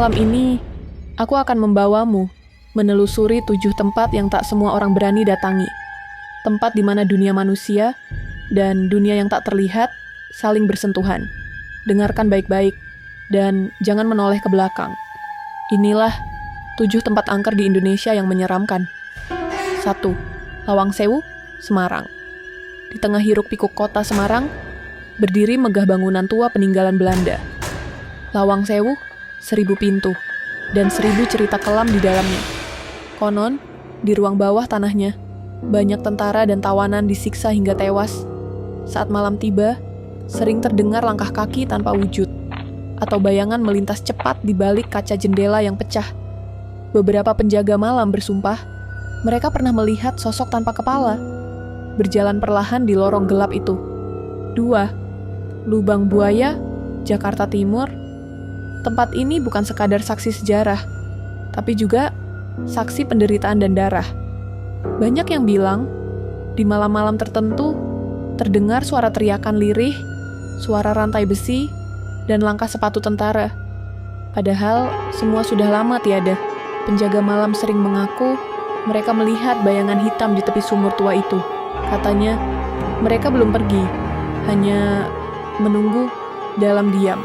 Malam ini, aku akan membawamu menelusuri 7 tempat yang tak semua orang berani datangi. Tempat di mana dunia manusia dan dunia yang tak terlihat saling bersentuhan. Dengarkan baik-baik dan jangan menoleh ke belakang. Inilah 7 tempat angker di Indonesia yang menyeramkan. 1. Lawang Sewu, Semarang. Di tengah hiruk-pikuk kota Semarang, berdiri megah bangunan tua peninggalan Belanda. Lawang Sewu, 1000 pintu, dan 1000 cerita kelam di dalamnya. Konon, di ruang bawah tanahnya, banyak tentara dan tawanan disiksa hingga tewas. Saat malam tiba, sering terdengar langkah kaki tanpa wujud, atau bayangan melintas cepat di balik kaca jendela yang pecah. Beberapa penjaga malam bersumpah, mereka pernah melihat sosok tanpa kepala, berjalan perlahan di lorong gelap itu. 2. Lubang Buaya, Jakarta Timur. Tempat ini bukan sekadar saksi sejarah, tapi juga saksi penderitaan dan darah. Banyak yang bilang, di malam-malam tertentu, terdengar suara teriakan lirih, suara rantai besi, dan langkah sepatu tentara. Padahal, semua sudah lama tiada. Penjaga malam sering mengaku, mereka melihat bayangan hitam di tepi sumur tua itu. Katanya, mereka belum pergi, hanya menunggu dalam diam.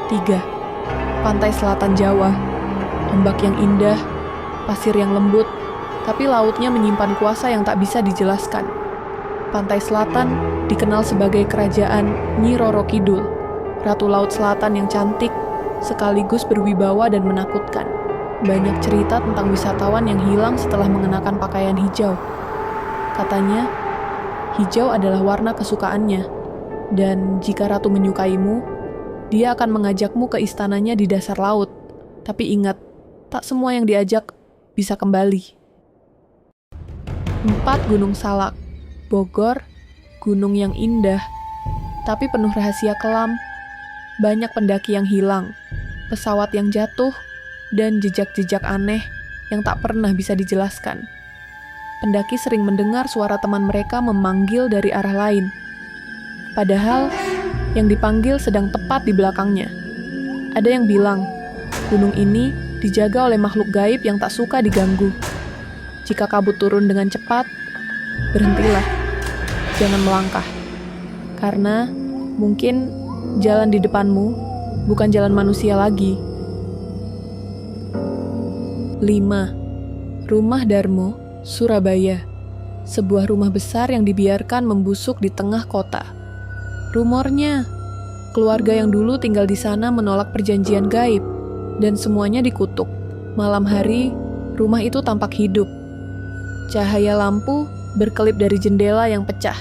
3. Pantai Selatan Jawa. Ombak yang indah, pasir yang lembut, tapi lautnya menyimpan kuasa yang tak bisa dijelaskan. Pantai Selatan dikenal sebagai kerajaan Nyi Roro Kidul, Ratu Laut Selatan yang cantik, sekaligus berwibawa dan menakutkan. Banyak cerita tentang wisatawan yang hilang setelah mengenakan pakaian hijau. Katanya, hijau adalah warna kesukaannya, dan jika ratu menyukaimu, dia akan mengajakmu ke istananya di dasar laut. Tapi ingat, tak semua yang diajak bisa kembali. 4. Gunung Salak, Bogor, gunung yang indah, tapi penuh rahasia kelam. Banyak pendaki yang hilang, pesawat yang jatuh, dan jejak-jejak aneh yang tak pernah bisa dijelaskan. Pendaki sering mendengar suara teman mereka memanggil dari arah lain. Padahal, yang dipanggil sedang tepat di belakangnya. Ada yang bilang, gunung ini dijaga oleh makhluk gaib yang tak suka diganggu. Jika kabut turun dengan cepat, berhentilah. Jangan melangkah. Karena mungkin jalan di depanmu bukan jalan manusia lagi. 5. Rumah Darmo, Surabaya. Sebuah rumah besar yang dibiarkan membusuk di tengah kota. Rumornya, keluarga yang dulu tinggal di sana menolak perjanjian gaib, dan semuanya dikutuk. Malam hari, rumah itu tampak hidup. Cahaya lampu berkelip dari jendela yang pecah.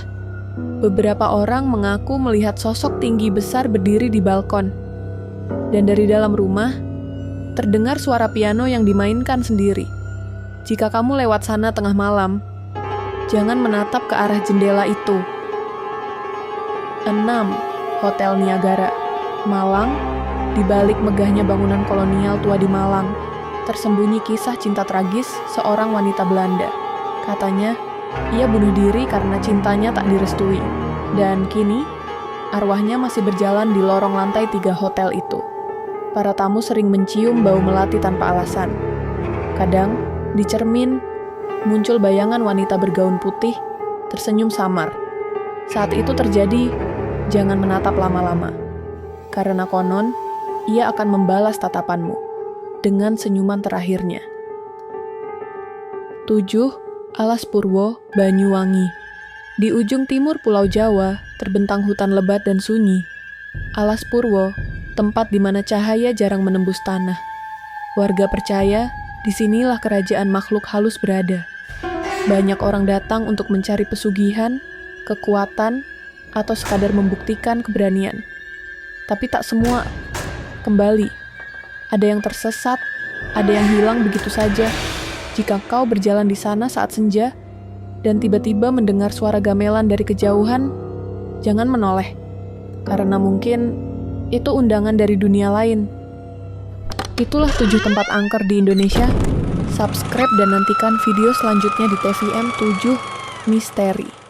Beberapa orang mengaku melihat sosok tinggi besar berdiri di balkon. Dan dari dalam rumah, terdengar suara piano yang dimainkan sendiri. Jika kamu lewat sana tengah malam, jangan menatap ke arah jendela itu. 6. Hotel Niagara, Malang. Di balik megahnya bangunan kolonial tua di Malang, tersembunyi kisah cinta tragis seorang wanita Belanda. Katanya, ia bunuh diri karena cintanya tak direstui. Dan kini, arwahnya masih berjalan di lorong lantai 3 hotel itu. Para tamu sering mencium bau melati tanpa alasan. Kadang, di cermin, muncul bayangan wanita bergaun putih, tersenyum samar. Saat itu terjadi, jangan menatap lama-lama. Karena konon, ia akan membalas tatapanmu dengan senyuman terakhirnya. 7. Alas Purwo, Banyuwangi. Di ujung timur Pulau Jawa, terbentang hutan lebat dan sunyi. Alas Purwo, tempat di mana cahaya jarang menembus tanah. Warga percaya, disinilah kerajaan makhluk halus berada. Banyak orang datang untuk mencari pesugihan, kekuatan, atau sekadar membuktikan keberanian. Tapi tak semua kembali. Ada yang tersesat, ada yang hilang begitu saja. Jika kau berjalan di sana saat senja, dan tiba-tiba mendengar suara gamelan dari kejauhan, jangan menoleh. Karena mungkin itu undangan dari dunia lain. Itulah 7 tempat angker di Indonesia. Subscribe dan nantikan video selanjutnya di TVM 7 Misteri.